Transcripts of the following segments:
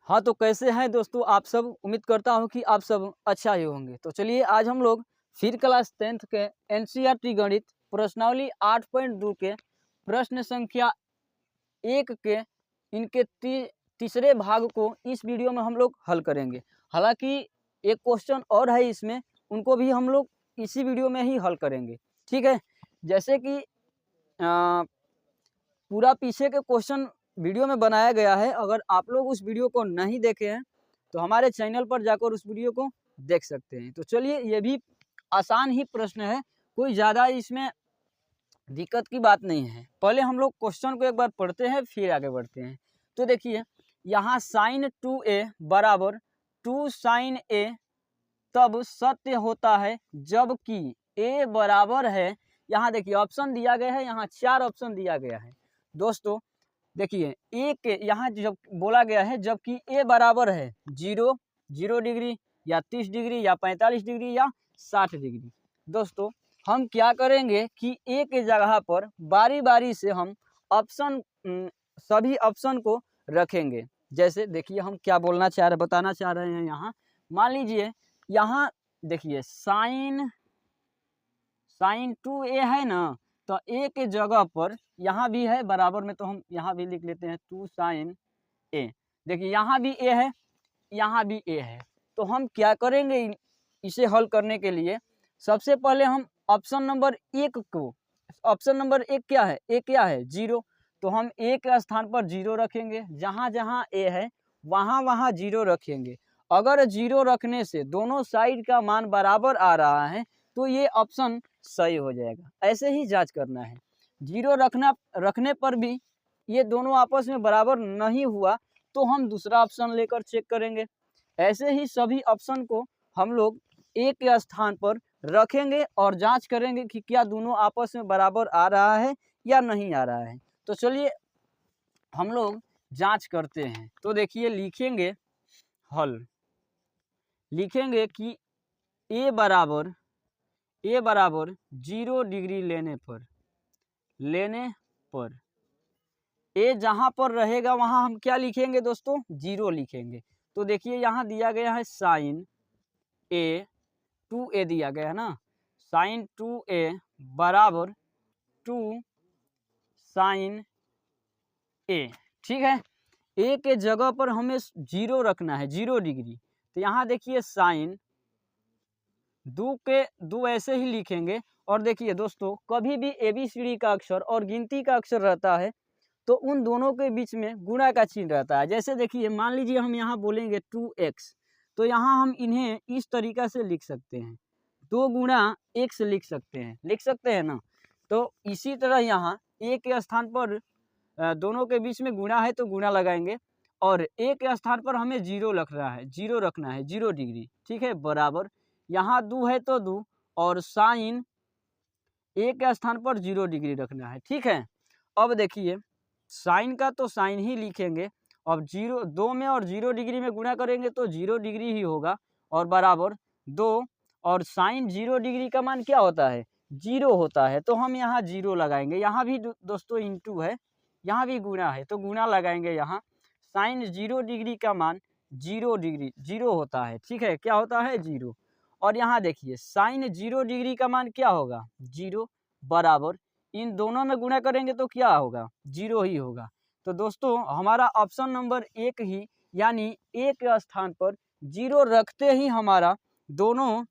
हाँ, तो कैसे हैं दोस्तों आप सब? उम्मीद करता हूँ कि आप सब अच्छा ही होंगे। तो चलिए आज हम लोग फिर क्लास 10th के एनसीईआरटी गणित प्रश्नावली 8.2 के प्रश्न संख्या 1 के इनके तीसरे भाग को इस वीडियो में हम लोग हल करेंगे। हालांकि एक क्वेश्चन और है इसमें, उनको भी हम लोग इसी वीडियो में ही हल करेंगे। ठीक है, जैसे कि पूरा पीछे के क्वेश्चन वीडियो में बनाया गया है। अगर आप लोग उस वीडियो को नहीं देखे हैं तो हमारे चैनल पर जाकर उस वीडियो को देख सकते हैं। तो चलिए, ये भी आसान ही प्रश्न है, कोई ज़्यादा इसमें दिक्कत की बात नहीं है। पहले हम लोग क्वेश्चन को एक बार पढ़ते हैं फिर आगे बढ़ते हैं। तो देखिए, यहाँ sin 2a बराबर 2 sin a तब सत्य होता है जबकि a बराबर है, यहाँ देखिए ऑप्शन दिया गया है, यहाँ 4 ऑप्शन दिया गया है। दोस्तों देखिए, ए के यहाँ जब बोला गया है जबकि ए बराबर है 0 डिग्री या 30 डिग्री या 45 डिग्री या 60 डिग्री। दोस्तों हम क्या करेंगे कि ए के जगह पर बारी बारी से हम ऑप्शन सभी ऑप्शन को रखेंगे। जैसे देखिए हम क्या बताना चाह रहे हैं। यहाँ मान लीजिए, यहाँ देखिए साइन 2a है ना, तो ए के जगह पर यहाँ भी है बराबर में, तो हम यहाँ भी लिख लेते हैं 2 sin a। देखिए यहाँ भी a है, यहाँ भी a है। तो हम क्या करेंगे इसे हल करने के लिए, सबसे पहले हम ऑप्शन नंबर 1 को, ऑप्शन नंबर 1 क्या है, a क्या है 0, तो हम a के स्थान पर 0 रखेंगे। जहाँ जहाँ a है वहाँ वहाँ 0 रखेंगे। अगर 0 रखने से दोनों साइड का मान बराबर आ रहा है तो ये ऑप्शन सही हो जाएगा। ऐसे ही जांच करना है। 0 रखने पर भी ये दोनों आपस में बराबर नहीं हुआ तो हम दूसरा ऑप्शन लेकर चेक करेंगे। ऐसे ही सभी ऑप्शन को हम लोग एक के स्थान पर रखेंगे और जांच करेंगे कि क्या दोनों आपस में बराबर आ रहा है या नहीं आ रहा है। तो चलिए हम लोग जांच करते हैं। तो देखिए लिखेंगे हल, लिखेंगे कि ए बराबर 0 डिग्री लेने पर ए जहाँ पर रहेगा वहाँ हम क्या लिखेंगे दोस्तों, 0 लिखेंगे। तो देखिए यहाँ दिया गया है साइन a 2a दिया गया है ना, साइन 2a बराबर 2 साइन a। ठीक है, a के जगह पर हमें 0 रखना है, 0 डिग्री। तो यहाँ देखिए साइन 2 ऐसे ही लिखेंगे। और देखिए दोस्तों, कभी भी ABCD का अक्षर और गिनती का अक्षर रहता है तो उन दोनों के बीच में गुणा का चिन्ह रहता है। जैसे देखिए मान लीजिए हम यहाँ बोलेंगे 2x, तो यहाँ हम इन्हें इस तरीका से लिख सकते हैं, 2 गुणा x लिख सकते हैं ना। तो इसी तरह यहाँ a के स्थान पर दोनों के बीच में गुणा है तो गुणा लगाएंगे, और a के स्थान पर हमें 0 रखना है, 0 डिग्री। ठीक है, बराबर यहाँ 2 है तो 2, और साइन a के स्थान पर 0 डिग्री रखना है। ठीक है, अब देखिए साइन का तो साइन ही लिखेंगे। अब 2 में और 0 डिग्री में गुणा करेंगे तो 0 डिग्री ही होगा, और बराबर 2, और साइन 0 डिग्री का मान क्या होता है, 0 होता है। तो हम यहाँ 0 लगाएंगे। यहाँ भी दोस्तों इंटू है, यहाँ भी गुणा है तो गुणा लगाएंगे। यहाँ साइन 0 डिग्री का मान 0 होता है। ठीक है, क्या होता है, 0। और यहाँ देखिए साइन 0 डिग्री का मान क्या होगा, 0, बराबर इन दोनों में गुणा करेंगे तो क्या होगा, 0 ही होगा। तो दोस्तों हमारा ऑप्शन नंबर 1 ही, यानी ए के स्थान पर 0 रखते ही हमारा दोनों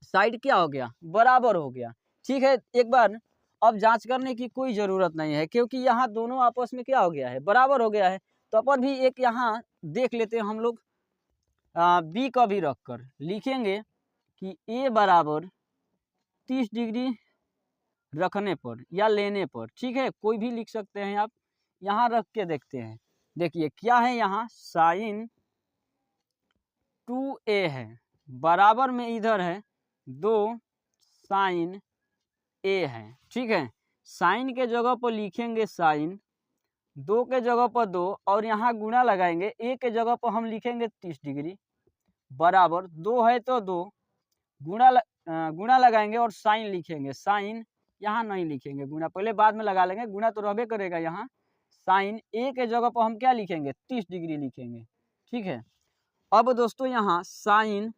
साइड क्या हो गया, बराबर हो गया। ठीक है, एक बार अब जांच करने की कोई ज़रूरत नहीं है क्योंकि यहाँ दोनों आपस में क्या हो गया है, बराबर हो गया है। तो अपन भी एक यहाँ देख लेते हैं हम लोग, बी का भी रख कर लिखेंगे कि ए बराबर 30 डिग्री रखने पर या लेने पर। ठीक है, कोई भी लिख सकते हैं आप। यहाँ रख के देखते हैं। देखिए क्या है, यहाँ साइन 2a है, बराबर में इधर है 2 साइन a है। ठीक है, साइन के जगह पर लिखेंगे साइन, 2 के जगह पर 2, और यहाँ गुणा लगाएंगे। a के जगह पर हम लिखेंगे 30 डिग्री, बराबर 2 है तो 2, गुणा लगाएंगे और साइन लिखेंगे। साइन यहाँ नहीं लिखेंगे, गुणा पहले बाद में लगा लेंगे, गुणा तो रहबे करेगा। यहाँ साइन a के जगह पर हम क्या लिखेंगे, 30 डिग्री लिखेंगे। ठीक है। अब दोस्तों यहाँ साइन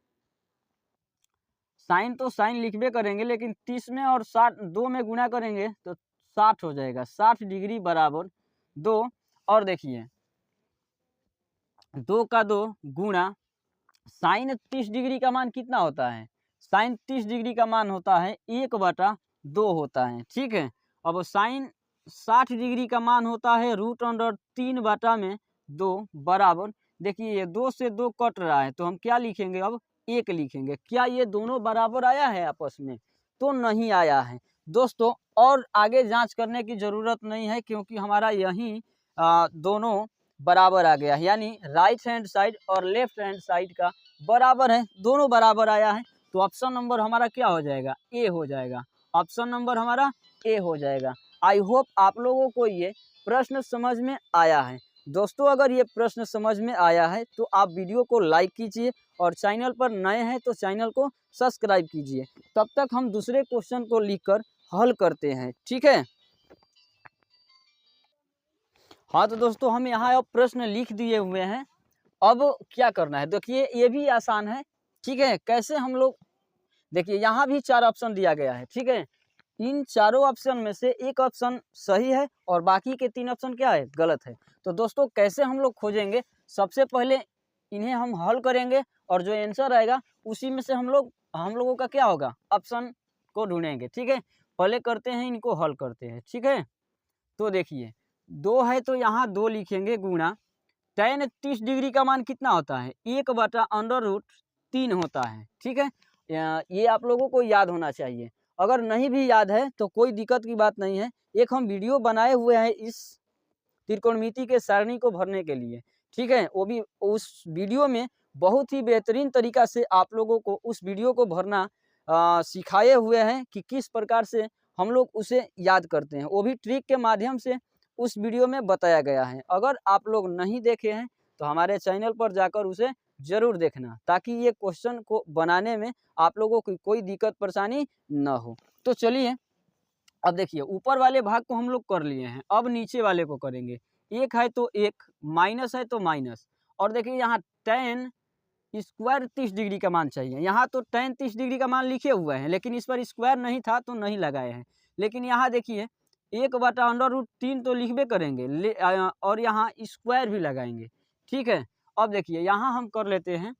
तो साइन लिखबे करेंगे, लेकिन 30 में और 60 2 में गुना करेंगे तो 60 हो जाएगा। 60 डिग्री बराबर 2। और देखिए 2 का 2 गुणा साइन 30 डिग्री का मान कितना होता है? साइन 30 डिग्री का मान होता है 1/2 होता है। ठीक है। अब साइन 60 डिग्री का मान होता है √3/2 बराबर, देखिए ये 2 से 2 कट रहा है तो हम क्या लिखेंगे? अब 1 लिखेंगे। क्या ये दोनों बराबर आया है आपस में? तो नहीं आया है दोस्तों। और आगे जांच करने की ज़रूरत नहीं है, क्योंकि हमारा यही दोनों बराबर आ गया है, यानी राइट हैंड साइड और लेफ्ट हैंड साइड का बराबर है, दोनों बराबर आया है। तो ऑप्शन नंबर हमारा क्या हो जाएगा? ए हो जाएगा। ऑप्शन नंबर हमारा ए हो जाएगा। आई होप आप लोगों को ये प्रश्न समझ में आया है। दोस्तों अगर ये प्रश्न समझ में आया है तो आप वीडियो को लाइक कीजिए, और चैनल पर नए हैं तो चैनल को सब्सक्राइब कीजिए। तब तक हम दूसरे क्वेश्चन को लिखकर हल करते हैं। ठीक है। हाँ तो दोस्तों हम यहाँ अब प्रश्न लिख दिए हुए हैं। अब क्या करना है? देखिए ये भी आसान है। ठीक है। कैसे हम लोग, देखिए यहाँ भी 4 ऑप्शन दिया गया है। ठीक है। इन चारों ऑप्शन में से एक ऑप्शन सही है और बाकी के 3 ऑप्शन क्या है? गलत है। तो दोस्तों कैसे हम लोग खोजेंगे? सबसे पहले इन्हें हम हल करेंगे, और जो आंसर आएगा उसी में से हम लोगों का क्या होगा? ऑप्शन को ढूंढेंगे। ठीक है। पहले करते हैं, इनको हल करते हैं। ठीक है। तो देखिए 2 है तो यहाँ 2 लिखेंगे गुणा tan 30 डिग्री का मान कितना होता है? 1/√3 होता है। ठीक है। ये आप लोगों को याद होना चाहिए। अगर नहीं भी याद है तो कोई दिक्कत की बात नहीं है। एक हम वीडियो बनाए हुए हैं इस त्रिकोणमिति के सारणी को भरने के लिए। ठीक है। वो भी उस वीडियो में बहुत ही बेहतरीन तरीका से आप लोगों को उस वीडियो को भरना सिखाए हुए हैं कि किस प्रकार से हम लोग उसे याद करते हैं। वो भी ट्रिक के माध्यम से उस वीडियो में बताया गया है। अगर आप लोग नहीं देखे हैं तो हमारे चैनल पर जाकर उसे ज़रूर देखना, ताकि ये क्वेश्चन को बनाने में आप लोगों की कोई दिक्कत परेशानी न हो। तो चलिए अब देखिए ऊपर वाले भाग को हम लोग कर लिए हैं, अब नीचे वाले को करेंगे। 1 है तो 1, माइनस है तो माइनस। और देखिए यहाँ tan स्क्वायर 30 डिग्री का मान चाहिए। यहाँ तो tan 30 डिग्री का मान लिखे हुए हैं, लेकिन इस पर स्क्वायर नहीं था तो नहीं लगाए हैं। लेकिन यहाँ देखिए 1/√3 तो लिखबे करेंगे, और यहाँ स्क्वायर भी लगाएंगे। ठीक है। अब देखिए यहाँ हम कर लेते हैं,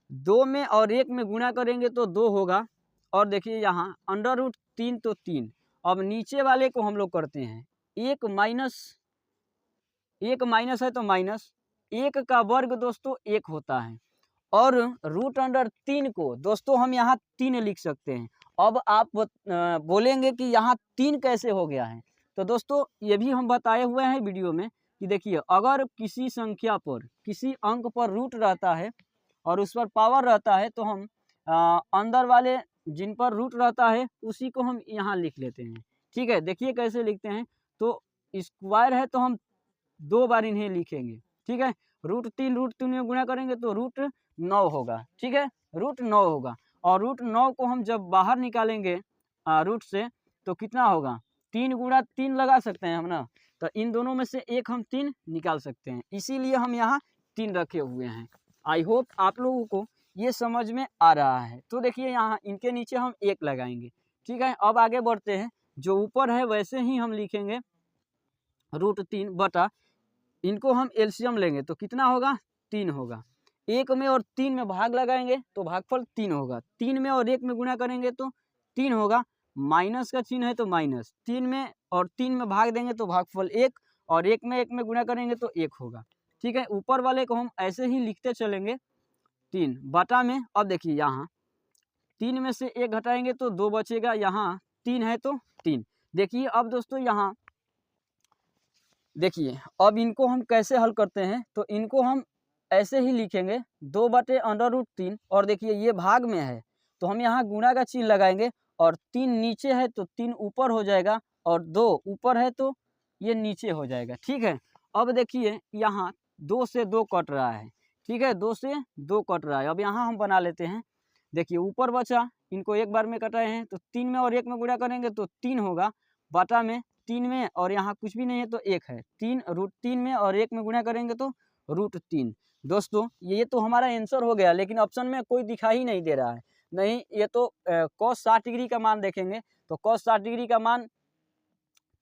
2 में और 1 में गुणा करेंगे तो 2 होगा, और देखिए यहाँ √3 तो 3। अब नीचे वाले को हम लोग करते हैं, 1 माइनस है तो माइनस, 1 का वर्ग दोस्तों 1 होता है, और √3 को दोस्तों हम यहाँ 3 लिख सकते हैं। अब आप बोलेंगे कि यहाँ 3 कैसे हो गया है? तो दोस्तों ये भी हम बताए हुए हैं वीडियो में कि देखिए अगर किसी संख्या पर, किसी अंक पर रूट रहता है और उस पर पावर रहता है तो हम अंदर वाले जिन पर रूट रहता है उसी को हम यहाँ लिख लेते हैं। ठीक है। देखिए कैसे लिखते हैं, तो स्क्वायर है तो हम 2 बार इन्हें लिखेंगे। ठीक है। √3 में गुणा करेंगे तो √9 होगा। ठीक है। √9 होगा, और √9 को हम जब बाहर निकालेंगे रूट से तो कितना होगा? 3 गुणा 3 लगा सकते हैं हम ना, तो इन दोनों में से एक हम 3 निकाल सकते हैं, इसीलिए हम यहाँ 3 रखे हुए हैं। आई होप आप लोगों को ये समझ में आ रहा है। तो देखिए यहाँ इनके नीचे हम 1 लगाएंगे। ठीक है। अब आगे बढ़ते हैं, जो ऊपर है वैसे ही हम लिखेंगे √3 बटा, इनको हम एलसीएम लेंगे तो कितना होगा? 3 होगा। 1 में और 3 में भाग लगाएंगे तो भागफल 3 होगा। 3 में और 1 में गुणा करेंगे तो 3 होगा। माइनस का चिन्ह है तो माइनस, 3 में और 3 में भाग देंगे तो भागफल 1, और 1 में 1 में गुणा करेंगे तो 1 होगा। ठीक है। ऊपर वाले को हम ऐसे ही लिखते चलेंगे 3 बटा में। अब देखिए यहाँ 3 में से 1 घटाएंगे तो 2 बचेगा, यहाँ 3 है तो 3। देखिए अब दोस्तों यहाँ देखिए अब इनको हम कैसे हल करते हैं, तो इनको हम ऐसे ही लिखेंगे 2/√3, और देखिए ये भाग में है तो हम यहाँ गुणा का चिन्ह लगाएंगे, और 3 नीचे है तो 3 ऊपर हो जाएगा, और 2 ऊपर है तो ये नीचे हो जाएगा। ठीक है। अब देखिए यहाँ 2 से 2 कट रहा है। ठीक है। 2 से 2 कट रहा है। अब यहाँ हम बना लेते हैं, देखिए ऊपर बचा, इनको एक बार में कटाए हैं तो 3 में और 1 में गुणा करेंगे तो 3 होगा, बटा में 3 में और यहाँ कुछ भी नहीं है तो 1 है, 3 √3 में और 1 में गुणा करेंगे तो √3। दोस्तों ये तो हमारा आंसर हो गया, लेकिन ऑप्शन में कोई दिखाई नहीं दे रहा है। नहीं, ये तो cos 60 डिग्री का मान देखेंगे तो cos 60 डिग्री का मान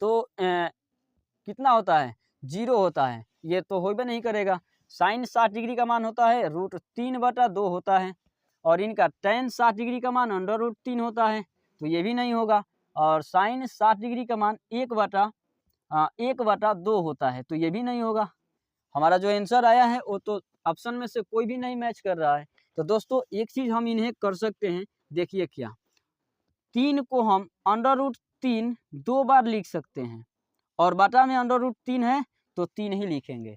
तो कितना होता है, 0 होता है, ये तो होबे नहीं करेगा। sin 60 डिग्री का मान होता है √3/2 होता है, और इनका tan 60 डिग्री का मान √3 होता है, तो ये भी नहीं होगा। और sin 60 डिग्री का मान 1/2 होता है, तो ये भी नहीं होगा। हमारा जो आंसर आया है वो तो ऑप्शन में से कोई भी नहीं मैच कर रहा है। तो दोस्तों एक चीज़ हम इन्हें कर सकते हैं, देखिए क्या, 3 को हम √3 2 बार लिख सकते हैं, और बटा में √3 है तो 3 ही लिखेंगे।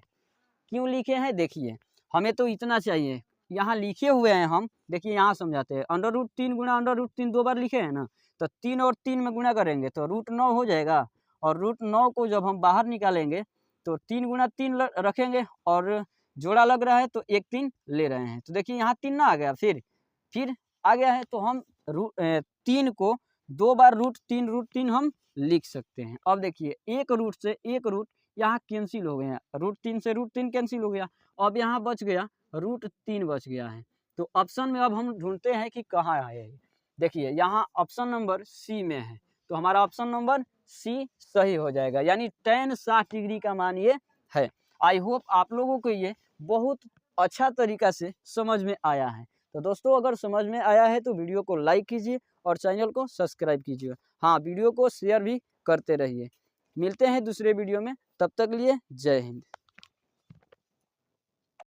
क्यों लिखे हैं, देखिए हमें तो इतना चाहिए, यहाँ लिखे हुए हैं हम, देखिए यहाँ समझाते हैं। √3 गुणा √3 2 बार लिखे हैं ना, तो 3 और 3 में गुणा करेंगे तो √9 हो जाएगा, और √9 को जब हम बाहर निकालेंगे तो 3 गुणा 3 रखेंगे, और जोड़ा लग रहा है तो 1 3 ले रहे हैं, तो देखिए यहाँ 3 ना आ गया, फिर आ गया है, तो हम 3 को 2 बार √3 हम लिख सकते हैं। अब देखिए एक रूट से एक रूट यहाँ कैंसिल हो गए हैं, √3 से √3 कैंसिल हो गया, अब यहाँ बच गया √3 बच गया है। तो ऑप्शन में अब हम ढूंढते हैं कि कहाँ है ये। देखिए यहाँ ऑप्शन नंबर सी में है, तो हमारा ऑप्शन नंबर सी सही हो जाएगा, यानी tan 60 डिग्री का मान ये है। आई होप आप लोगों को ये बहुत अच्छा तरीका से समझ में आया है। तो दोस्तों अगर समझ में आया है तो वीडियो को लाइक कीजिए और चैनल को सब्सक्राइब कीजिए। हाँ, वीडियो को शेयर भी करते रहिए। मिलते हैं दूसरे वीडियो में, तब तक लिए जय हिंद।